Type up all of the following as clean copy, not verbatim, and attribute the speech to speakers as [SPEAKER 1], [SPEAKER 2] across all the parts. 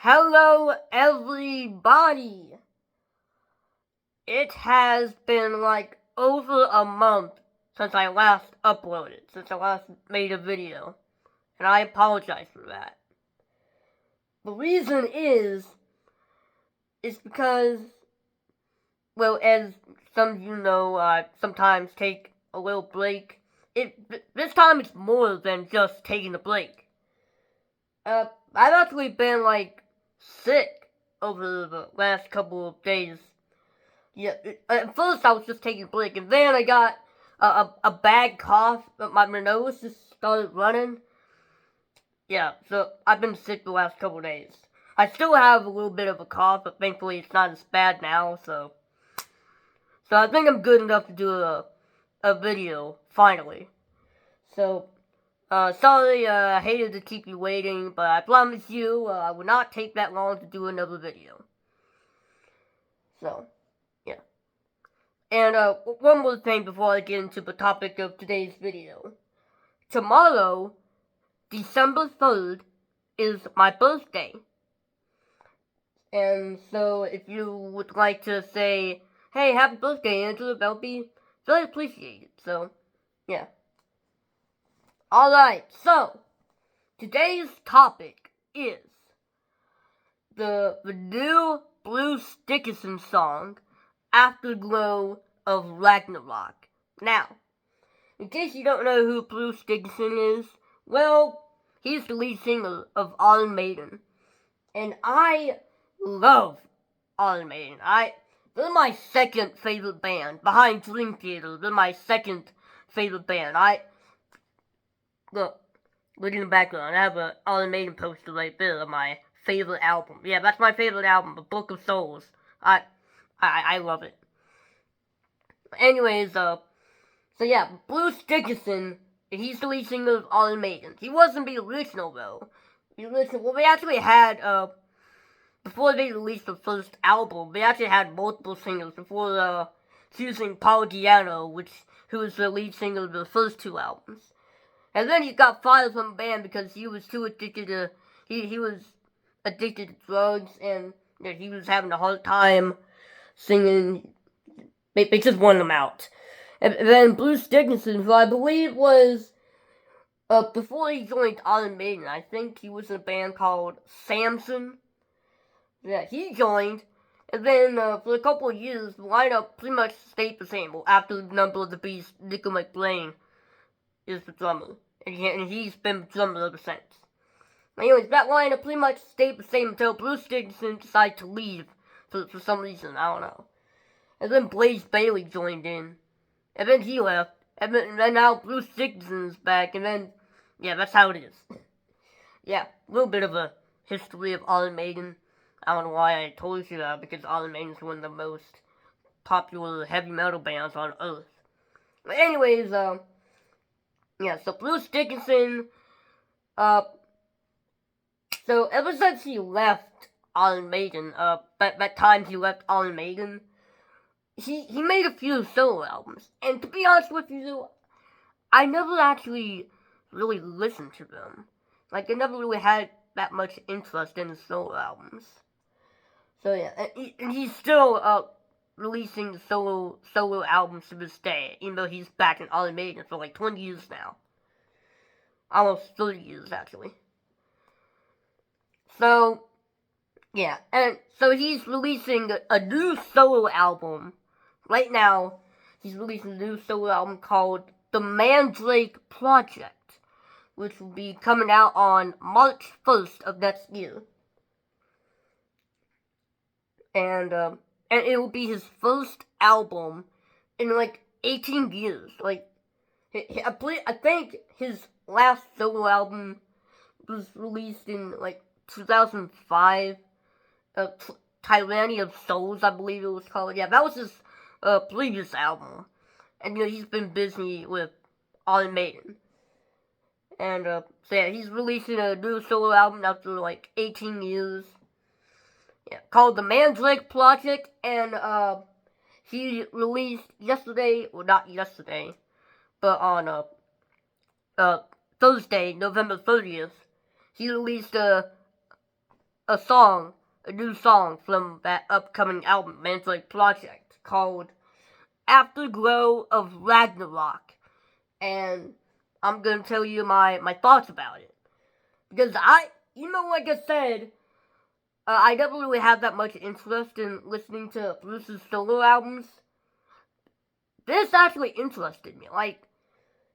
[SPEAKER 1] Hello, everybody! It has been like over a month since I last uploaded, since I last made a video, and I apologize for that. The reason is because, well, as some of you know, I sometimes take a little break. This time it's more than just taking a break. I've actually been, sick over the last couple of days. Yeah, at first I was just taking a break, and then I got a bad cough, but my nose just started running. Yeah, so I've been sick the last couple of days. I still have a little bit of a cough, but thankfully it's not as bad now, so I think I'm good enough to do a video, finally. So, sorry, I hated to keep you waiting, but I promise you, I would not take that long to do another video. So, yeah. And, one more thing before I get into the topic of today's video. Tomorrow, December 3rd, is my birthday. And so, if you would like to say, hey, happy birthday, Andrew, that would be very appreciated. So, yeah. Alright, so, today's topic is the new Dickinson song, Afterglow of Ragnarok. Now, in case you don't know who Bruce Dickinson is, well, he's the lead singer of Iron Maiden. And I love Iron Maiden. They're my second favorite band. Behind Dream Theater, they're my second favorite band. Look in the background, I have an Iron Maiden poster right there of my favorite album. Yeah, that's my favorite album, The Book of Souls. I love it. Anyways, so yeah, Bruce Dickinson, he's the lead singer of Iron Maiden. He wasn't the original, though. They actually had, before they released the first album, they actually had multiple singers before, choosing Paul Di'Anno, who was the lead singer of the first two albums. And then he got fired from the band because he was too addicted to, he was addicted to drugs, and he was having a hard time singing. They just wanted him out. And then Bruce Dickinson, who I believe was, before he joined Iron Maiden, I think he was in a band called Samson. Yeah, he joined, and then, for a couple of years, the lineup pretty much stayed the same. Well, after the Number of the Beast, Nico McBrain is the drummer, and he's been the drummer ever since. Anyways, that lineup pretty much stayed the same until Bruce Dickinson decided to leave for some reason, I don't know. And then Blaze Bayley joined in, and then he left, and then now Bruce Dickinson's back, and then, yeah, that's how it is. Yeah, a little bit of a history of Iron Maiden. I don't know why I told you that, because Iron Maiden is one of the most popular heavy metal bands on Earth. But anyways, yeah, so Bruce Dickinson, so ever since he left Iron Maiden, that time he left Iron Maiden, he made a few solo albums, and to be honest with you, I never actually really listened to them. I never really had that much interest in his solo albums. So yeah, and he's still, releasing solo albums to this day, even though he's back in Iron Maiden for 20 years now. Almost 30 years, actually. So, yeah, and so he's releasing a new solo album. Right now, he's releasing a new solo album called The Mandrake Project, which will be coming out on March 1st of next year. And it will be his first album in 18 years. I think his last solo album was released in 2005. Tyranny of Souls, I believe it was called. Yeah, that was his previous album. And he's been busy with Iron Maiden. And so yeah, he's releasing a new solo album after 18 years. Yeah, called The Mandrake Project, and he released yesterday, well, not yesterday, but on Thursday, November 30th, he released a a new song from that upcoming album, Mandrake project, called Afterglow of Ragnarok. And I'm gonna tell you my thoughts about it. Because like I said, I never really had that much interest in listening to Bruce's solo albums. This actually interested me. Like,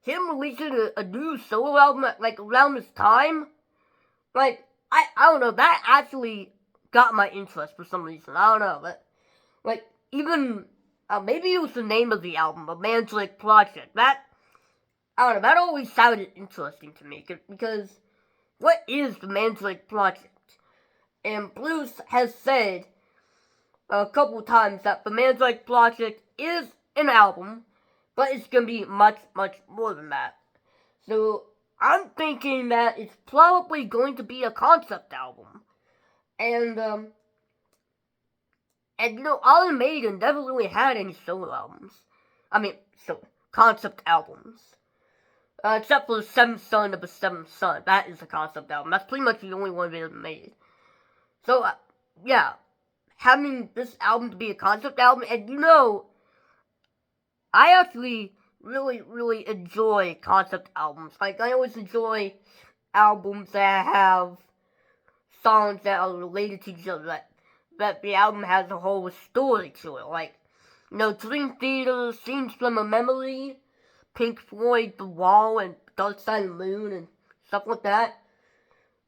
[SPEAKER 1] him releasing a new solo album at, like, around this time, like, I don't know, that actually got my interest for some reason. I don't know, but, like, even, maybe it was the name of the album, A Mandrake Project. I don't know, that always sounded interesting to me, because what is the Mandrake Project? And Bruce has said a couple times that the Mandrake Project is an album, but it's gonna be much, much more than that. So I'm thinking that it's probably going to be a concept album. And Iron Maiden never really had any solo albums. Concept albums. Except for the Seventh Son of the Seventh Son. That is a concept album. That's pretty much the only one they ever made. So, yeah. Having this album to be a concept album, and I actually really, really enjoy concept albums. Like, I always enjoy albums that have songs that are related to each other, that the album has a whole story to it. Like, Dream Theater, Scenes from a Memory, Pink Floyd, The Wall, and Dark Side of the Moon, and stuff like that.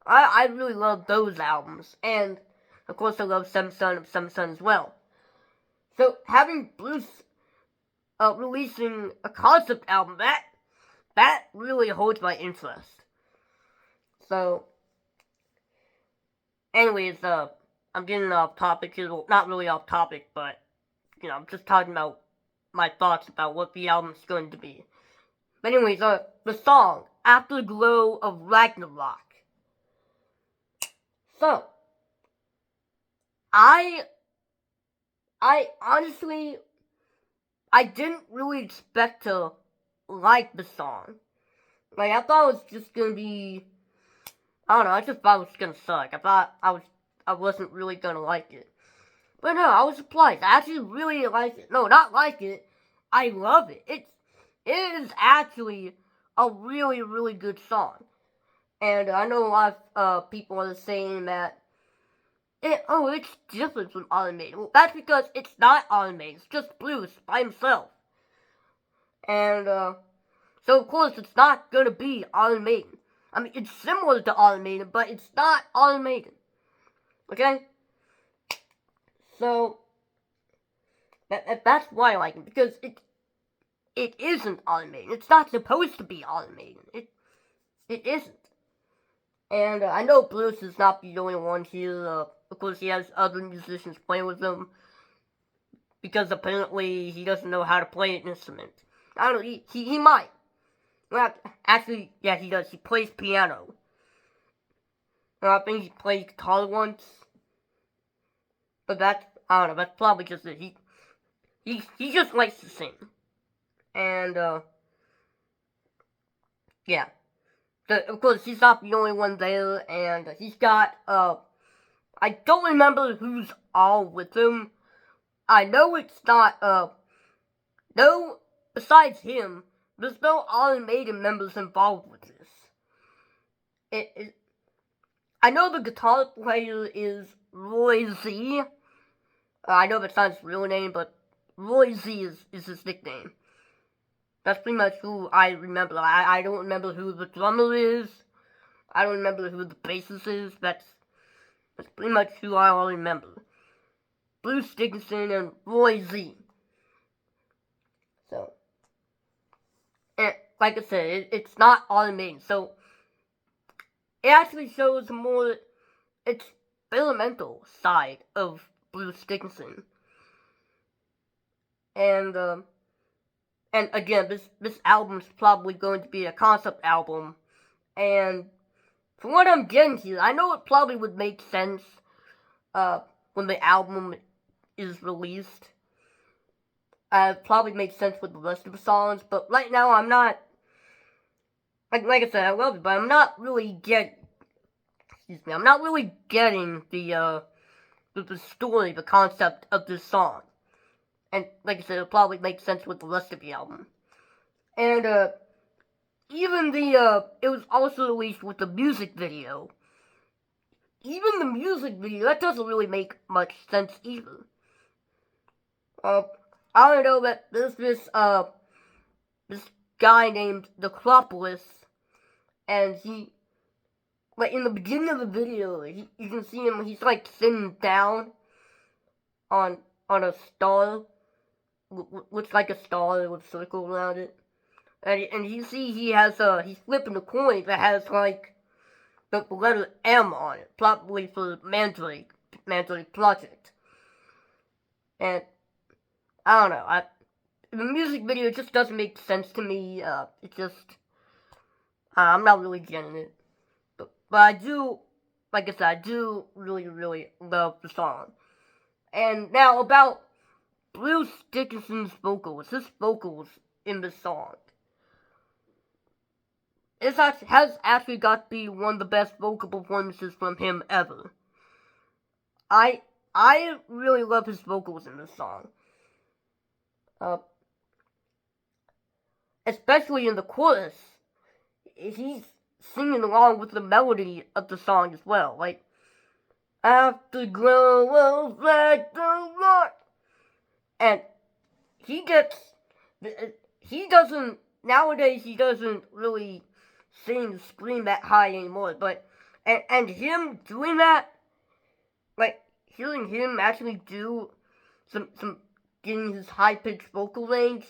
[SPEAKER 1] I really love those albums, and of course I love Seventh Son as well. So having Bruce releasing a concept album, that really holds my interest. So, anyways, I'm getting off topic here. Well, not really off topic, but I'm just talking about my thoughts about what the album's going to be. But anyways, the song Afterglow of Ragnarok. So, I honestly, I didn't really expect to like the song. Like, I thought it was just gonna be, I don't know, I just thought it was gonna suck. I thought I wasn't really gonna like it. But no, I was surprised. I actually really like it. No, not like it. I love it. It is actually a really, really good song. And I know a lot of people are saying that it's different from Iron Maiden. Well, that's because it's not Iron Maiden. It's just Bruce by himself. And, so of course it's not gonna be Iron Maiden. I mean, it's similar to Iron Maiden, but it's not Iron Maiden. Okay? So, that's why I like it, because it isn't Iron Maiden. It's not supposed to be Iron Maiden. It isn't. And I know Bruce is not the only one here. Of course, he has other musicians playing with him, because apparently he doesn't know how to play an instrument. I don't know, he might. Well, actually, yeah, he does. He plays piano. I think he played guitar once. But I don't know, that's probably just it. He just likes to sing. And, yeah. Of course, he's not the only one there, and he's got, I don't remember who's all with him. I know it's not, no, besides him, there's no Iron Maiden members involved with this. I know the guitar player is Roy Z. I know that's not his real name, but Roy Z is his nickname. That's pretty much who I remember. I don't remember who the drummer is. I don't remember who the bassist is. That's pretty much who I all remember. Bruce Dickinson and Roy Z. So, and like I said, it's not Iron Maiden. So, it actually shows a more experimental side of Bruce Dickinson. And again, this album's probably going to be a concept album. And from what I'm getting here, I know it probably would make sense when the album is released. It probably makes sense with the rest of the songs, but right now I'm not, like I said, I love it, but I'm not really getting excuse me, I'm not really getting the story, the concept of this song. And like I said, it'll probably make sense with the rest of the album. And even it was also released with the music video. Even the music video, that doesn't really make much sense either. I don't know that there's this guy named the Acropolis, and he, like, in the beginning of the video, you can see him, he's, like, sitting down on a star, looks like a star with a circle around it, and you see he has, he's flipping a coin that has, like, the letter M on it, probably for Mandrake Project, and, I don't know, the music video just doesn't make sense to me, it just, I'm not really getting it. But I do, like I said, I do really, really love the song. And now about Bruce Dickinson's vocals, his vocals in the song. It has actually got to be one of the best vocal performances from him ever. I really love his vocals in this song. Especially in the chorus. He's singing along with the melody of the song as well. Like, Afterglow like the rock. And nowadays he doesn't really sing, scream that high anymore. But, and him doing that, like, hearing him actually do some getting his high-pitched vocal range,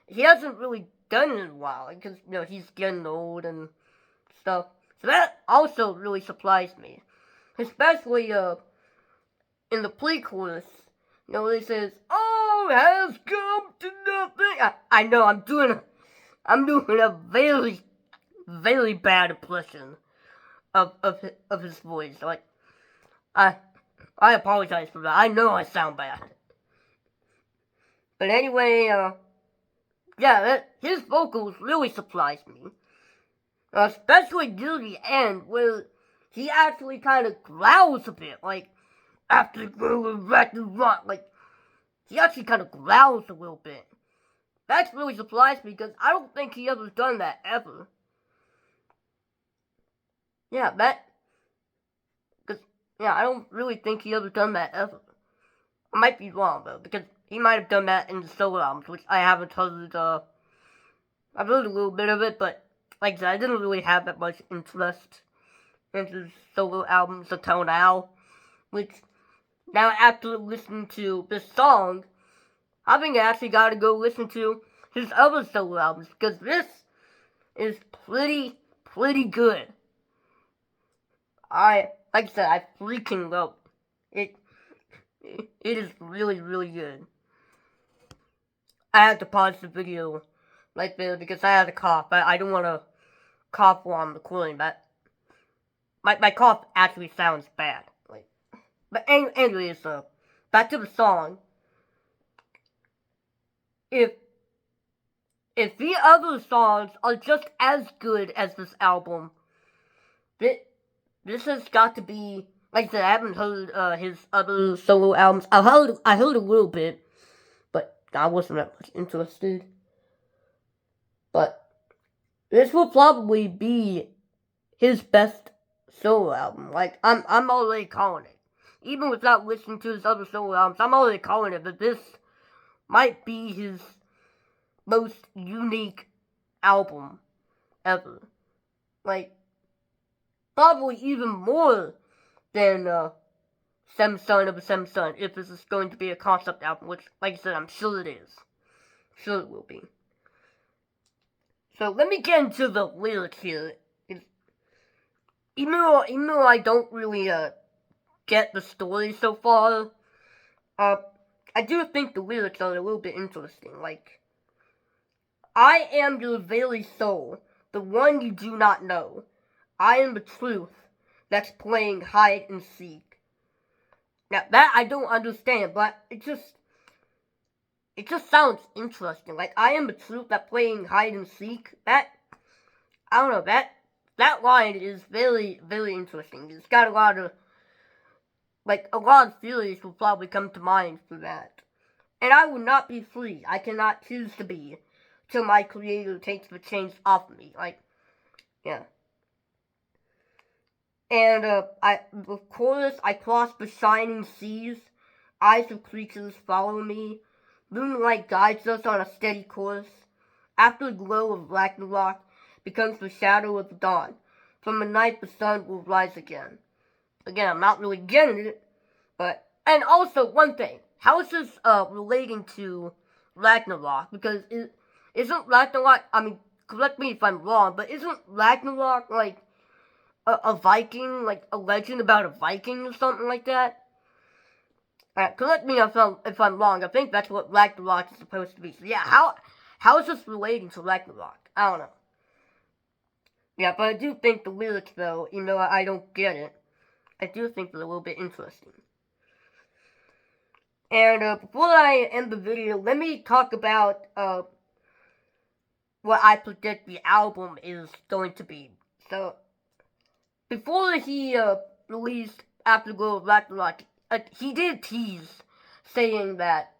[SPEAKER 1] he hasn't really done it in a while, because, you know, he's getting old and stuff. So that also really surprised me. Especially, in the pre-chorus, you know, where he says, "All has come to nothing." I know, I'm doing a very, very bad impression of his voice. Like, I apologize for that. I know I sound bad. But anyway, yeah, his vocals really surprised me. Especially near the end, where he actually kind of growls a bit, like, Afterglow and Ragnarok, like, he actually kind of growls a little bit. That's really surprised me, because I don't think he ever done that, ever. Yeah, I don't really think he ever done that, ever. I might be wrong, though, because he might have done that in the solo albums, which I haven't heard, I've heard a little bit of it, but, like I said, I didn't really have that much interest in his solo albums until now, which, now after listening to this song, I think I actually gotta go listen to his other solo albums, because this is pretty good. Like I said, I freaking love it. It is really, really good. I had to pause the video right there because I had a cough. I don't want to cough while I'm recording, but my cough actually sounds bad. Like, but anyways, back to the song. If the other songs are just as good as this album, this has got to be, like I said, I haven't heard his other solo albums. I heard a little bit, but I wasn't that much interested. But this will probably be his best solo album. Like, I'm already calling it. Even without listening to his other solo albums, I'm already calling it that this might be his most unique album ever. Like, probably even more than Samson of a Samson, if this is going to be a concept album, which, like I said, I'm sure it is. I'm sure it will be. So let me get into the lyrics here. Even though I don't really get the story so far, I do think the lyrics are a little bit interesting. Like, I am your very soul, the one you do not know. I am the truth that's playing hide and seek. Now that I don't understand, but it just sounds interesting. Like, I am the truth that's playing hide and seek. That, I don't know, that that line is very, very interesting. It's got a lot of theories will probably come to mind for that. And I will not be free. I cannot choose to be till my creator takes the chains off of me. Yeah. And the chorus, I cross the shining seas, eyes of creatures follow me, moonlight guides us on a steady course. Afterglow of Ragnarok becomes the shadow of the dawn. From the night the sun will rise again. Again, I'm not really getting it, but... And also, one thing. How is this relating to Ragnarok? Because isn't Ragnarok... I mean, correct me if I'm wrong, but isn't Ragnarok, like, a Viking? Like, a legend about a Viking or something like that? Correct me if I'm wrong. I think that's what Ragnarok is supposed to be. So, yeah, how is this relating to Ragnarok? I don't know. Yeah, but I do think the lyrics, though, even though I don't get it, I do think they're a little bit interesting. And before I end the video, let me talk about what I predict the album is going to be. So, before he released Afterglow of Ragnarok, he did tease saying that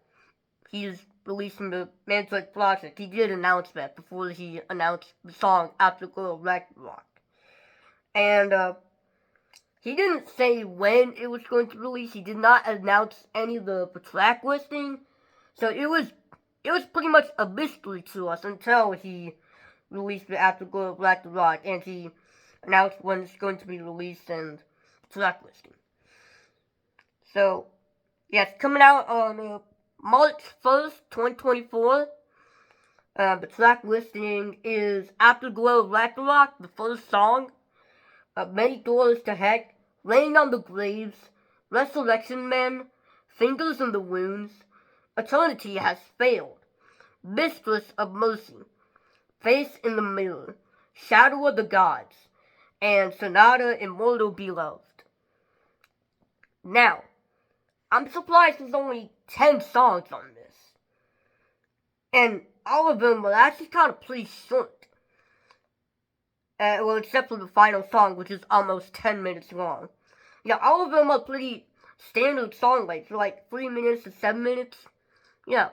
[SPEAKER 1] he's releasing the Mandrake project. He did announce that before he announced the song Afterglow of Ragnarok. And he didn't say when it was going to release. He did not announce any of the track listing. So it was pretty much a mystery to us until he released the Afterglow of Ragnarok and he announced when it's going to be released and track listing. So, yeah, it's coming out on March 1st, 2024. The track listing is Afterglow of Ragnarok, the first song. Many Doors to Heck, Laying on the Graves, Resurrection Men, Fingers in the Wounds, Eternity Has Failed, Mistress of Mercy, Face in the Mirror, Shadow of the Gods, and Sonata Immortal Beloved. Now, I'm surprised there's only 10 songs on this. And all of them are actually kind of pretty short. Well, except for the final song, which is almost 10 minutes long. Yeah, all of them are pretty standard song lengths, like 3 minutes to 7 minutes. Yeah.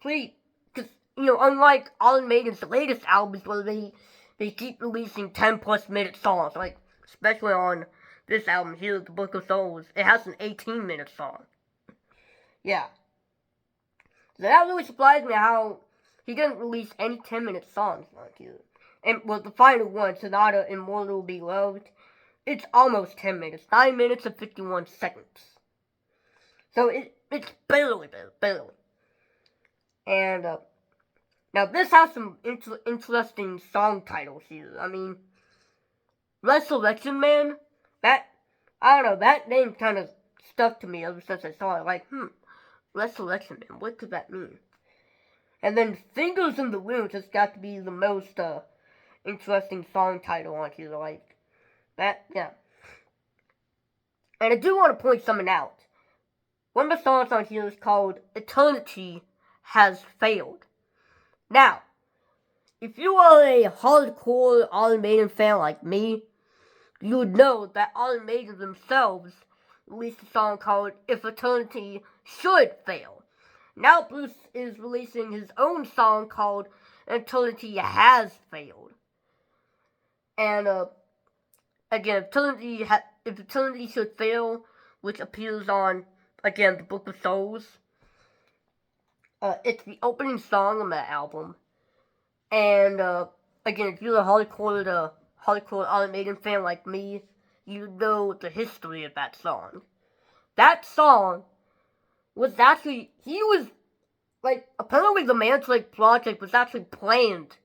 [SPEAKER 1] Pretty, because, unlike Iron Maiden's latest albums where they keep releasing 10 plus minute songs, like, especially on this album here, The Book of Souls, it has an 18-minute song. Yeah. So that really surprised me how he didn't release any 10-minute songs on here. And well, the final one, Sonata Immortal Beloved, it's almost 10 minutes. 9 minutes and 51 seconds. So it's barely. And, now this has some interesting song titles here. I mean, Resurrection Man, I don't know, that name kind of stuck to me ever since I saw it. Like, Resurrection Man, what could that mean? And then Fingers in the Wounds has got to be the most, interesting song title on here, like, that, yeah. And I do want to point something out. One of the songs on here is called Eternity Has Failed. Now, if you are a hardcore Iron Maiden fan like me, you would know that Iron Maiden themselves released a song called If Eternity Should Fail. Now Bruce is releasing his own song called Eternity Has Failed. And, again, if Eternity Should Fail, which appears on, again, The Book of Souls, it's the opening song on that album. And, again, if you're a hardcore Iron Maiden fan like me, you know the history of that song. That song was actually, apparently the Mandrake project was actually planned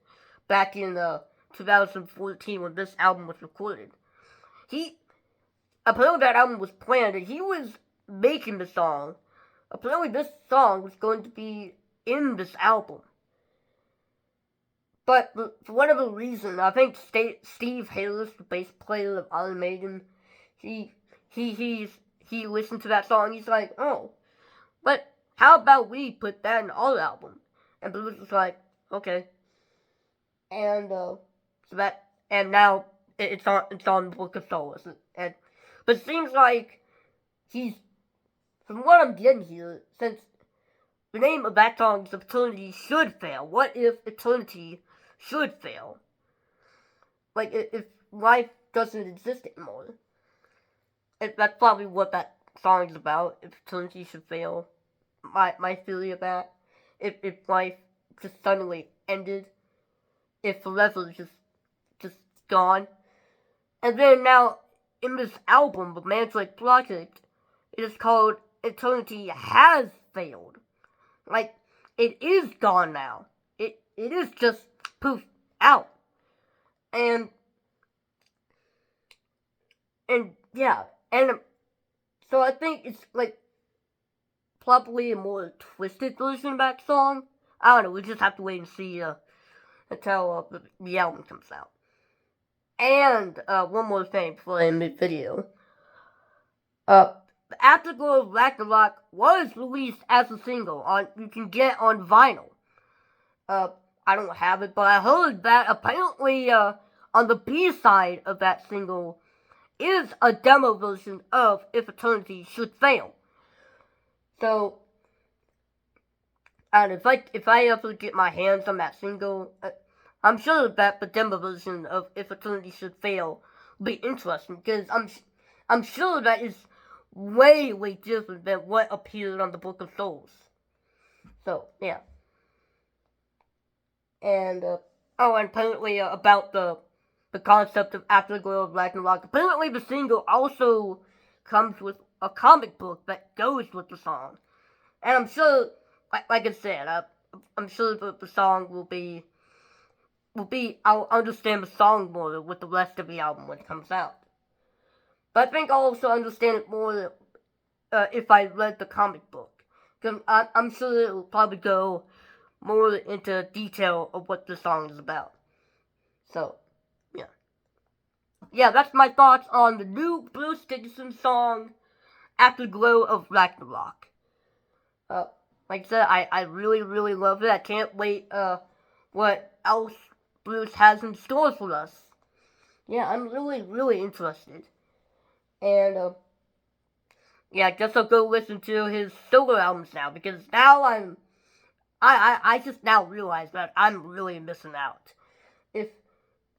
[SPEAKER 1] back in, 2014 when this album was recorded. Apparently that album was planned and he was making the song. Apparently this song was going to be in this album. But for whatever reason, I think Steve Harris, the bass player of Iron Maiden, he listened to that song. He's like, oh, but how about we put that in our album? And Bruce was like, okay. And so and now it's on the Book of Souls. But it seems like he's, from what I'm getting here, since the name of that song is Eternity Should Fail. What if eternity should fail? Like, if life doesn't exist anymore. That's probably what that song is about. If eternity should fail. My theory of that. If life just suddenly ended. If forever just gone. And then now, in this album, the Mandrake Project, it is called Eternity Has Failed. Like, it is gone now. It is just poof out. And yeah, and so I think it's like probably a more twisted version of that song. I don't know, we just have to wait and see until the album comes out. And one more thing before I end the video. Afterglow of Ragnarok was released as a single you can get on vinyl. I don't have it, but I heard that apparently on the B side of that single is a demo version of If Eternity Should Fail. So, and if I ever get my hands on that single, I'm sure that the demo version of If Eternity Should Fail will be interesting, because I'm sure that is way different than what appeared on the Book of Souls. So, yeah. And, and apparently about the concept of Afterglow of Ragnarok, apparently the single also comes with a comic book that goes with the song. And I'm sure, like I said, I'm sure that the song will be, I'll understand the song more with the rest of the album when it comes out. But I think I'll also understand it more if I read the comic book. Because I'm sure it will probably go more into detail of what the song is about. So, yeah. Yeah, that's my thoughts on the new Bruce Dickinson song, Afterglow of Ragnarok. Like I said, I really love it. I can't wait what else Bruce has in store for us. Yeah, I'm really interested. And yeah, I guess I'll go listen to his solo albums now, because now I just now realize that I'm really missing out. If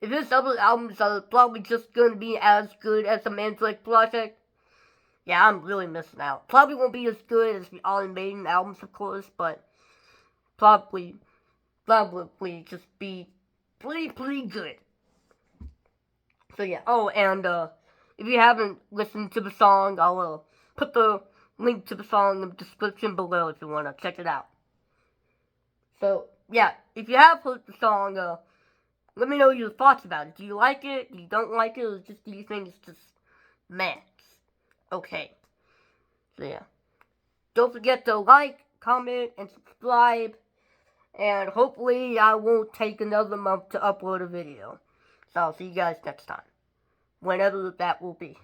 [SPEAKER 1] his other albums are probably just gonna be as good as the Mandrake Project, yeah, I'm really missing out. Probably won't be as good as the Iron Maiden albums, of course, but probably just be pretty good. So yeah. Oh, and if you haven't listened to the song, I'll put the link to the song in the description below if you want to check it out. So yeah, if you have heard the song, let me know your thoughts about it. Do you like it? Do you don't like it? Or do you think it's just meh? Okay. So yeah. Don't forget to like, comment, and subscribe. And hopefully I won't take another month to upload a video. So I'll see you guys next time. Whenever that will be.